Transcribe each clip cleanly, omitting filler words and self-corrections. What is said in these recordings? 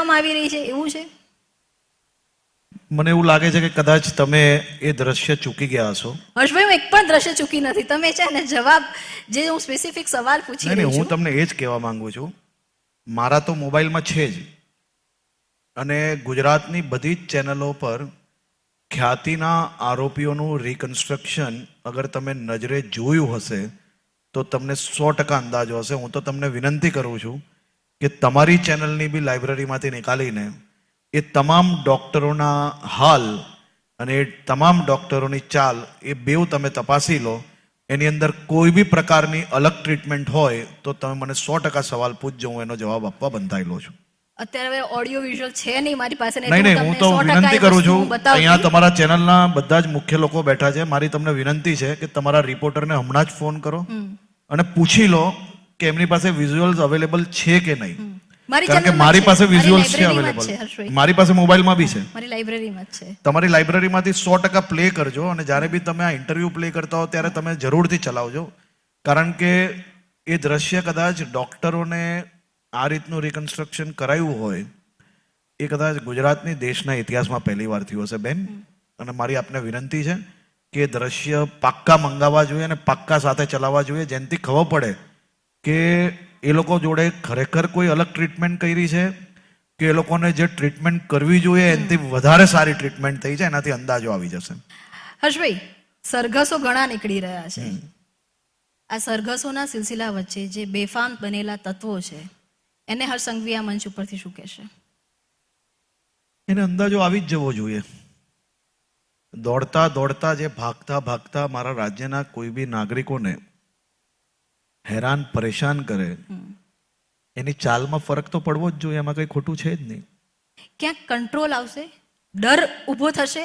આપવામાં આવી રહી છે, એવું છે? મને એવું લાગે છે કે કદાચ તમે એ દ્રશ્ય ચૂકી ગયા હશો. હર્ષભાઈ, હું એક પણ દ્રશ્ય ચૂકી નથી. તમે છે ને જવાબ જે હું સ્પેસિફિક સવાલ પૂછી નહીં, રહી હું છું. તમને એ જ કહેવા માંગુ છું. મારા તો મોબાઈલમાં છે જ, અને ગુજરાતની બધી જ ચેનલો પર ખ્યાતિના આરોપીઓનું રિકન્સ્ટ્રક્શન અગર તમે નજરે જોયું હશે તો તમને 100% અંદાજો હશે. હું તો તમને વિનંતી કરું છું કે તમારી ચેનલની બી લાઇબ્રેરીમાંથી નીકાળીને એ તમામ ડૉક્ટરોના હાલ અને એ તમામ ડૉક્ટરોની ચાલ એ બેઉ તમે તપાસી લો. એની અંદર કોઈ બી પ્રકારની અલગ ટ્રીટમેન્ટ હોય તો તમે મને 100% સવાલ પૂછજો, હું એનો જવાબ આપવા બંધાયેલો છું. અત્યારે હવે ઓડિયો વિઝ્યુઅલ છે નહીં મારી પાસે, નહીં, હું તો વિનંતી કરું છું. અહીંયા તમારા ચેનલના બધા જ મુખ્ય લોકો બેઠા છે. મારી તમને વિનંતી છે કે તમારા રિપોર્ટરને હમણાં જ ફોન કરો અને પૂછી લો કે એમની પાસે વિઝ્યુઅલ્સ અવેલેબલ છે કે નહીં. કારણ કે મારી પાસે વિઝ્યુઅલ્સ છે અવેલેબલ, મારી પાસે મોબાઈલમાં બી છે, મારી લાઇબ્રેરીમાં જ છે. તમારી લાઇબ્રેરીમાંથી 100% પ્લે કરજો. અને જ્યારે બી તમે આ ઇન્ટરવ્યૂ પ્લે કરતા હો ત્યારે તમે જરૂરથી ચલાવજો. કારણ કે એ દ્રશ્ય કદાચ ડૉક્ટરોને આ રીતનું રિકન્સ્ટ્રક્શન કરાયું હોય એ કદાચ ગુજરાતની દેશના ઇતિહાસમાં પહેલી વાર થયું હશે બેન. અને મારી આપને વિનંતી છે કે દ્રશ્ય પાક્કા મંગાવવા જોઈએ અને પાક્કા સાથે ચલાવવા જોઈએ, જેનાથી ખબર પડે કે એ લોકો જોડે ખરેખર કોઈ અલગ ટ્રીટમેન્ટ કરી છે કે એ લોકોને જે ટ્રીટમેન્ટ કરવી જોઈએ એનાથી વધારે સારી ટ્રીટમેન્ટ થઈ છે. એનાથી અંદાજો આવી જશે. હર્ષભાઈ, સરઘસો ઘણા નીકળી રહ્યા છે. આ સરઘસોના સિલસિલા વચ્ચે જે બેફામ બનેલા તત્વો છે એને હર્ષ સંઘવી આ મંચ ઉપરથી શું કહેશે? એને અંદાજો આવી જ જવો જોઈએ. દોડતા દોડતા જે ભાગતા મારા રાજ્યના કોઈ બી નાગરિકોને હેરાન પરેશાન કરે એની ચાલમાં ફરક તો પડવો જ જોઈએ. એમાં કઈ ખોટું છે જ નહીં. ક્યાંક કંટ્રોલ આવશે, ડર ઊભો થશે.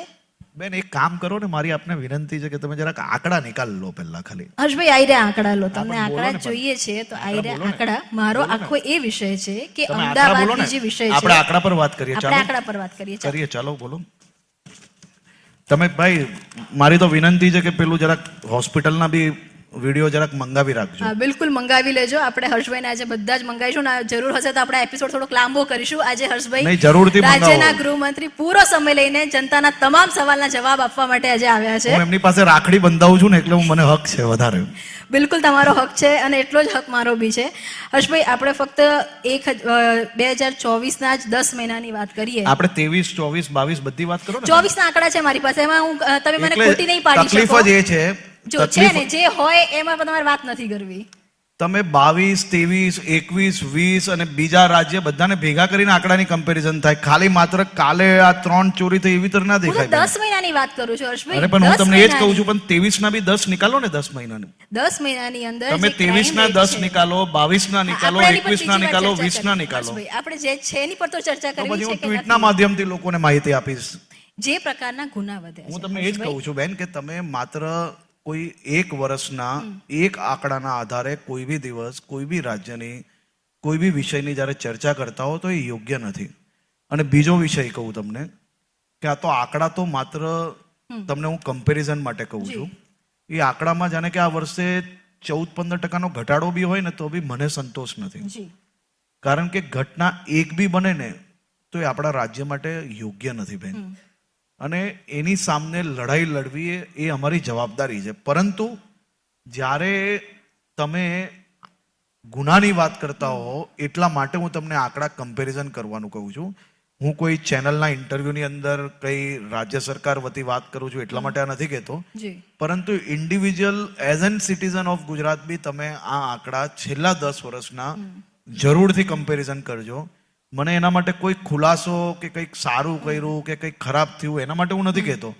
બેન, એક કામ કરો ને, મારી આપને વિનંતી છે કે તમે જરાક આંકડા નિકાલ લો પહેલા ખાલી. હર્ષભાઈ, આઈરે આંકડા લો. તમને આંકડા જોઈએ છે તો આઈરે આંકડા. મારો આખો એ વિષય છે કે અમદાવાદની જે વિષય છે આપણે આંકડા પર વાત કરીએ. આપણે આંકડા પર વાત કરીએ. ચાલો બોલો. તમે ભાઈ, મારી તો વિનંતી છે કે પેલું જરાક હોસ્પિટલના બી વિડીયો જરાક મંગાવી રાખજો. હા, બિલકુલ મંગાવી લેજો. આપણે હર્ષભાઈને આજે બધા જ મંગાવીશું ને જરૂર હશે તો આપણે એપિસોડ થોડોક લાંબો કરીશું. આજે હર્ષભાઈ જરૂરથી રાજ્યના ગૃહમંત્રી પૂરો સમય લઈને જનતાના તમામ સવાલના જવાબ આપવા માટે આજે આવ્યા છે. હું એમની પાસે રાખડી બંધાવું છું ને એટલે મને હક છે વધારે. બિલકુલ તમારો હક છે અને એટલો જ હક મારો બી છે. હર્ષભાઈ, આપણે ફક્ત 2024ના જ 10 મહિનાની વાત કરીએ. આપણે 23, 24, 22 બધી વાત કરો ને. 24 ના આંકડા છે મારી પાસે. એમાં તમે મને ખોટી નહીં પાડી શકો. તકલીફ જ એ છે, જો છે ને જે હોય એમાં તમારે વાત નથી કરવી. તમે 22, 23, 21, 20 અને બીજા રાજ્ય બધાને ભેગા કરીને આંકડાની કમ્પેરિઝન થાય. ખાલી માત્ર કાલે આ 3 ચોરી થઈ એવી તર ના દેખાય. 10 મહિનાની વાત કરું છું હર્ષભાઈ. અરે પણ હું તમને એ જ કહું છું, પણ 23 ના બી 10 નિકાલો ને. 10 મહિનાની 10 મહિનાની અંદર તમે 23 ના 10 નિકાલો, 22 ના નિકાલો, 21 ના નિકાલો, 20 ના નિકાલો. આપણે જે છે એની પર તો ચર્ચા કરવી છે. હું ટ્વીટના માધ્યમથી લોકોને માહિતી આપીશ. જે પ્રકારના ગુના વધ્યા છે. હું તમને એ જ કહું છું બેન કે તમે માત્ર કોઈ એક વર્ષના એક આંકડાના આધારે કોઈ બી દિવસ કોઈ બી રાજ્યની કોઈ બી વિષયની જ્યારે ચર્ચા કરતા હો તો એ યોગ્ય નથી. અને બીજો વિષય કહું તમને કે આ તો આંકડા તો માત્ર તમને હું કમ્પેરિઝન માટે કહું છું. એ આંકડામાં જાણે કે આ વર્ષે 14-15% ઘટાડો બી હોય ને તો બી મને સંતોષ નથી. કારણ કે ઘટના એક બી બને ને તો એ આપણા રાજ્ય માટે યોગ્ય નથી બેન. અને એની સામે લડાઈ લડવી એ અમારી જવાબદારી છે. પરંતુ જ્યારે તમે ગુનાની વાત કરતા હો એટલા માટે હું તમને આંકડા કમ્પેરિઝન કરવાનું કહું છું. હું કોઈ ચેનલના ઇન્ટરવ્યુની અંદર કઈ રાજ્ય સરકાર વતી વાત કરું છું એટલા માટે આ નથી કહેતો. પરંતુ individual as an citizen of Gujarat be તમે આ આંકડા છેલ્લા 10 વર્ષના જરૂરથી કમ્પેરિઝન કરજો. મને એના માટે કોઈ ખુલાસો કે કંઈક સારું કર્યું કે કંઈક ખરાબ થયું એના માટે હું નથી કહેતો.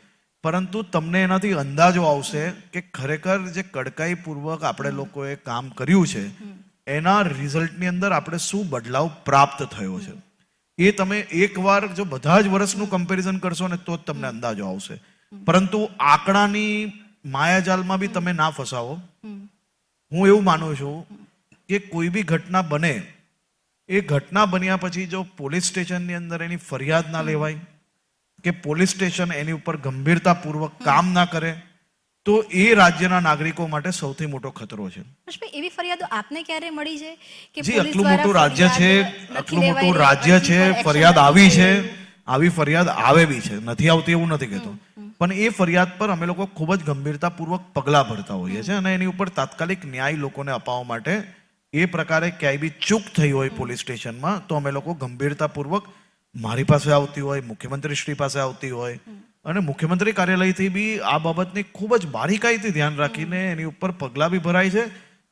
પરંતુ તમને એનાથી અંદાજો આવશે કે ખરેખર જે કડકાઈપૂર્વક આપણે લોકોએ કામ કર્યું છે એના રિઝલ્ટની અંદર આપણે શું બદલાવ પ્રાપ્ત થયો છે એ તમે એકવાર જો બધા જ વર્ષનું કમ્પેરિઝન કરશો ને તો જ તમને અંદાજો આવશે. પરંતુ આંકડાની માયાજાલમાં બી તમે ના ફસાવો. હું એવું માનું છું કે કોઈ બી ઘટના બને એ ઘટના બન્યા પછી જો પોલીસ સ્ટેશનની અંદર એની ફરિયાદ ના લેવાય કે પોલીસ સ્ટેશન એની ઉપર ગંભીરતાપૂર્વક કામ ના કરે તો એ રાજ્યના નાગરિકો માટે સૌથી મોટો ખતરો છે. હર્ષભાઈ, એવી ફરિયાદો આપને ક્યારે મળી છે કે જી, પોલીસ આટલું દ્વારા મોટું રાજ્ય છે, ફરિયાદ નથી આટલું મોટું લેવાઈ રહી, રાજ્ય અરજી છે, પર action ફરિયાદ નથી આવી થઈ છે, રહ્યું. આવી ફરિયાદ આવે બી છે, નથી આવતી એવું નથી કહેતો, પણ એ ફરિયાદ પર અમે લોકો ખૂબ જ ગંભીરતાપૂર્વક પગલાં ભરતા હોઈએ છીએ અને એની ઉપર તાત્કાલિક ન્યાય લોકોને અપાવવા માટે એ પ્રકારે ક્યાંય બી ચૂક થઈ હોય પોલીસ સ્ટેશનમાં તો અમે લોકો ગંભીરતાપૂર્વક મારી પાસે આવતી હોય, મુખ્યમંત્રી શ્રી પાસે આવતી હોય અને મુખ્યમંત્રી કાર્યાલયથી બી આ બાબતની ખૂબ જ બારીકાઈથી ધ્યાન રાખીને એની ઉપર પગલાં બી ભરાય છે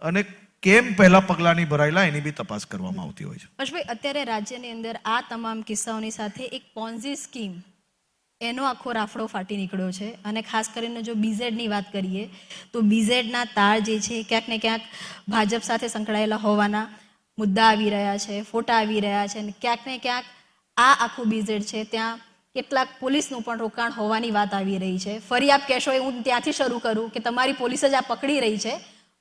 અને કેમ પહેલા પગલાં નહીં ભરાયેલા એની બી તપાસ કરવામાં આવતી હોય છે. હર્ષભાઈ, અત્યારે રાજ્યની અંદર આ તમામ કિસ્સાઓની સાથે એક પોન્ઝી સ્કીમ એનો આખો રાફડો ફાટી નીકળ્યો છે અને ખાસ કરીને જો બીઝેડની વાત કરીએ તો બીઝેડના તાર જે છે ક્યાંક ને ક્યાંક ભાજપ સાથે સંકળાયેલા હોવાના મુદ્દા આવી રહ્યા છે, ફોટા આવી રહ્યા છે અને ક્યાંક ને ક્યાંક આ આખું બીઝેડ છે ત્યાં કેટલાક પોલીસનું પણ રોકાણ હોવાની વાત આવી રહી છે. ફરી આપ કહેશો એ હું ત્યાંથી શરૂ કરું કે તમારી પોલીસ જ આ પકડી રહી છે,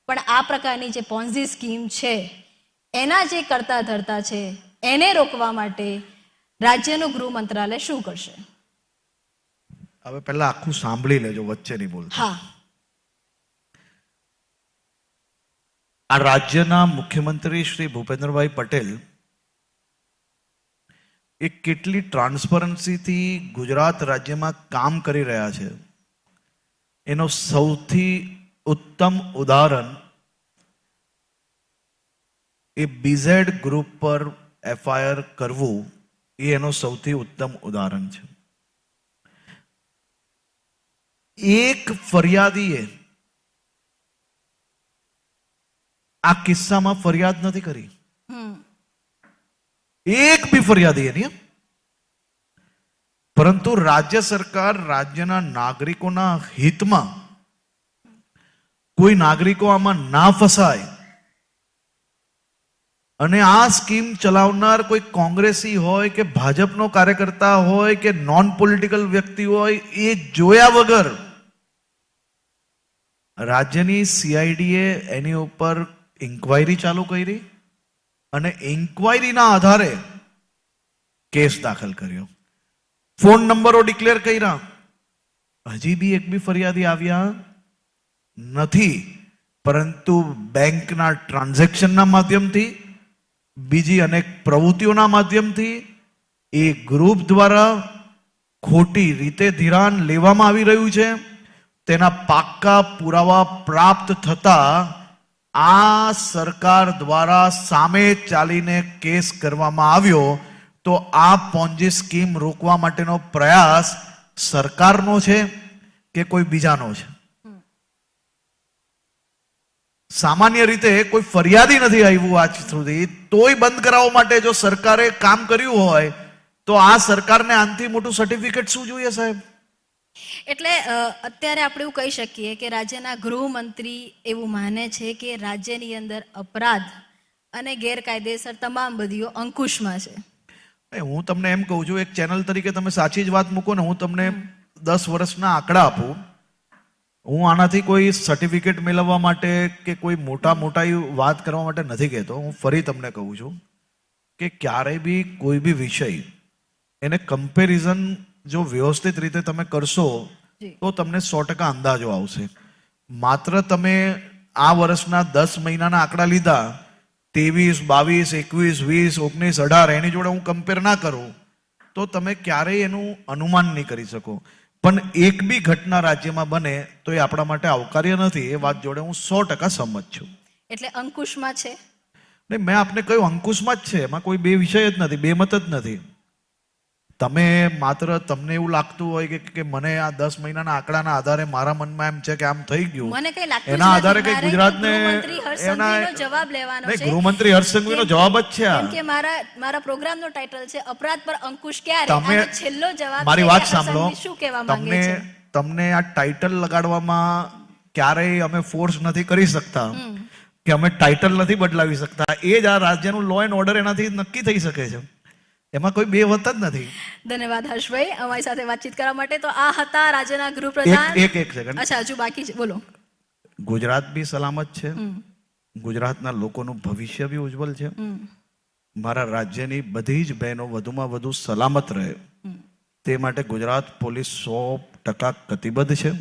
પણ આ પ્રકારની જે પોન્ઝી સ્કીમ છે એના જે કરતા ધરતા છે એને રોકવા માટે રાજ્યનું ગૃહ મંત્રાલય શું કરશે? હવે પહેલા આખું સાંભળી લેજો, વચ્ચે નહીં બોલતા. હા, આ રાજ્યના મુખ્યમંત્રી શ્રી ભૂપેન્દ્રભાઈ પટેલ એ કેટલી ટ્રાન્સપરન્સીથી ગુજરાત રાજ્યમાં કામ કરી રહ્યા છે એનો સૌથી ઉત્તમ ઉદાહરણ એ બીઝેડ ગ્રુપ પર એફઆઈઆર કરવું એ એનો સૌથી ઉત્તમ ઉદાહરણ છે. એક ફરિયાદીએ આ કિસ્સામાં ફરિયાદ નથી કરી, એક બી ફરિયાદીએ નહીં, પરંતુ રાજ્ય સરકાર રાજ્યના નાગરિકોના હિતમાં કોઈ નાગરિકો આમાં ના ફસાય અને આ સ્કીમ ચલાવનાર કોઈ કોંગ્રેસી હોય કે ભાજપનો કાર્યકર્તા હોય કે નોન પોલિટિકલ વ્યક્તિ હોય એ જોયા વગર રાજ્યની સીઆઈડીએ એની ઉપર ઇન્ક્વાયરી ચાલુ કરી અને ઇન્ક્વાયરીના આધારે કેસ દાખલ કર્યો, ફોન નંબરો ડિક્લેર કર્યા, હજી બી એક બી ફરિયાદી આવ્યા નથી, પરંતુ બેંકના ટ્રાન્ઝેક્શનના માધ્યમથી બીજી અનેક પ્રવૃત્તિઓના માધ્યમથી એ ગ્રુપ દ્વારા ખોટી રીતે ધિરાણ લેવામાં આવી રહ્યું છે તેના પાક્કા પુરાવા પ્રાપ્ત થતા આ સરકાર દ્વારા સામે ચાલીને કેસ કરવામાં આવ્યો. તો આ પોન્જી સ્કીમ રોકવા માટેનો પ્રયાસ સરકારનો છે કે કોઈ બીજાનો છે? સામાન્ય રીતે કોઈ ફરિયાદી નથી આવ્યું આજ સુધી, તોય બંધ કરાવવા માટે જો સરકારે કામ કર્યું હોય તો આ સરકારને આનાથી મોટું સર્ટિફિકેટ શું જોઈએ સાહેબ? એટલે અત્યારે આપણે એવું કહી શકીએ કે રાજ્યના ગૃહમંત્રી એવું માને છે કે રાજ્યની અંદર અપરાધ અને ગેરકાયદેસર તમામ બદીઓ અંકુશમાં છે. હું તમને એમ કહું છું, એક ચેનલ તરીકે તમે સાચી જ વાત મૂકો ને, હું તમને 10 વર્ષના આંકડા આપું. હું આનાથી કોઈ સર્ટિફિકેટ મેળવવા માટે કે કોઈ મોટા વાત કરવા માટે નથી કહેતો. હું ફરી તમને કહું છું કે ક્યારેય બી કોઈ બી વિષય એને કમ્પેરિઝન જો વ્યવસ્થિત રીતે તમે કરશો તો તમને 100% અંદાજો આવશે. માત્ર તમે આ વર્ષના 10 મહિનાના આંકડા લીધા, 23, 22, 21, 20, 19, 18 એની જોડે હું કમ્પેર ના કરું તો તમે ક્યારેય એનું અનુમાન નહીં કરી શકો. પણ એક બી ઘટના રાજ્યમાં બને તો એ આપણા માટે આવકાર્ય નથી, એ વાત જોડે હું 100% સંમત છું. એટલે અંકુશમાં છે નહીં, મેં આપને કહ્યું અંકુશમાં જ છે, એમાં કોઈ બે વિષય જ નથી, બે મત જ નથી. તમે માત્ર તમને એવું લાગતું હોય કે મને આ 10 મહિનાના આંકડાના આધારે મારા મનમાં એમ છે કે આમ થઈ ગયું, મને કઈ લાગતું એના આધારે કઈ ગુજરાતને જવાબ લેવાનો છે. ગૃહમંત્રી હર્ષ સંઘવીનો જવાબ જ છે. કેમ કે મારા પ્રોગ્રામનો ટાઇટલ છે અપરાધ પર અંકુશ ક્યારે, તમે અને છેલ્લો જવાબ મારી છે વાત કે સાંભળો, હર્ષ સંઘવી શું કહેવા માંગે છે. તમને આ ટાઇટલ લગાડવામાં ક્યારેય અમે ફોર્સ નથી કરી શકતા કે અમે ટાઇટલ નથી બદલાવી શકતા. એ જ આ રાજ્યનું લો એન્ડ ઓર્ડર એનાથી નક્કી થઈ શકે છે, એમાં કોઈ બે વત જ નથી. ધન્યવાદ હર્ષભાઈ અમારી સાથે વાતચીત કરવા માટે. તો આ હતા રાજ્યના ગૃહપ્રધાન. એક સેકન્ડ, અચ્છા હજુ બાકી છે, બોલો. ગુજરાત બી સલામત છે, ગુજરાતના લોકોનું ભવિષ્ય બી ઉજ્જવલ છે. મારા રાજ્યની બધી જ બહેનો વધુમાં વધુ સલામત રહે તે માટે ગુજરાત પોલીસ 100% કટિબદ્ધ છે.